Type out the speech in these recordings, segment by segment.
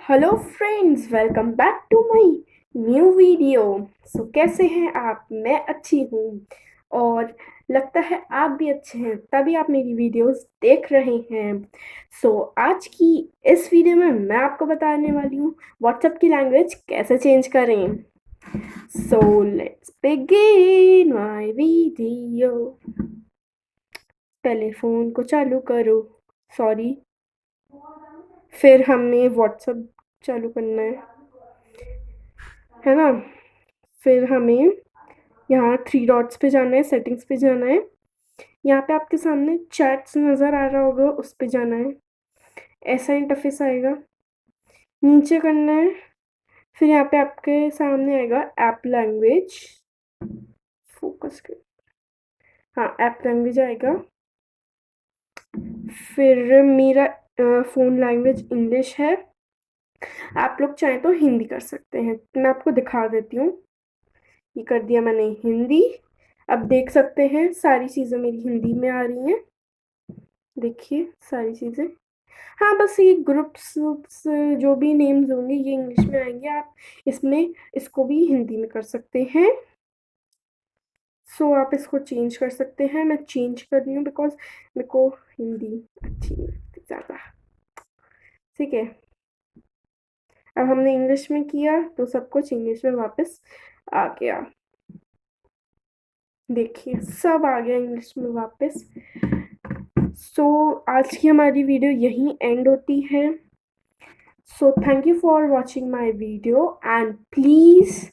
Hello friends, welcome back to my new video. कैसे हैं आप? मैं अच्छी हूँ और लगता है आप भी अच्छे हैं, तभी आप मेरी वीडियोस देख रहे हैं। आज की इस वीडियो में मैं आपको बताने वाली हूँ व्हाट्सएप की लैंग्वेज कैसे चेंज करें। Let's begin my video. पहले फ़ोन को चालू करो। सॉरी। फिर हमें व्हाट्सएप चालू करना है ना? फिर हमें यहाँ थ्री डॉट्स पे जाना है, सेटिंग्स पे जाना है। यहाँ पे आपके सामने चैट्स नज़र आ रहा होगा, उस पे जाना है। ऐसा इंटरफेस आएगा, नीचे करना है। फिर यहाँ पे आपके सामने आएगा ऐप लैंग्वेज। फोकस कर, हाँ, ऐप लैंग्वेज आएगा। फिर मेरा फ़ोन लैंग्वेज इंग्लिश है। आप लोग चाहें तो हिंदी कर सकते हैं, मैं आपको दिखा देती हूँ। ये कर दिया मैंने हिंदी। अब देख सकते हैं सारी चीज़ें मेरी हिंदी में आ रही हैं। देखिए सारी चीज़ें। हाँ, बस ये ग्रुप्स वुप्स जो भी नेम्स होंगे ये इंग्लिश में आएँगे। आप इसमें इसको भी हिंदी में कर सकते हैं। आप इसको चेंज कर सकते हैं। मैं चेंज कर रही हूँ बिकॉज़ मेरे को हिंदी अच्छी नहीं लगती ज़्यादा। ठीक है। अब हमने इंग्लिश में किया तो सब कुछ इंग्लिश में वापस आ गया। देखिए सब आ गया इंग्लिश में वापस। आज की हमारी वीडियो यहीं एंड होती है। Thank you for watching my video, and please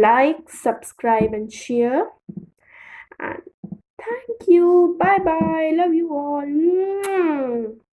like, subscribe and share, and thank you. Bye bye. Love you all.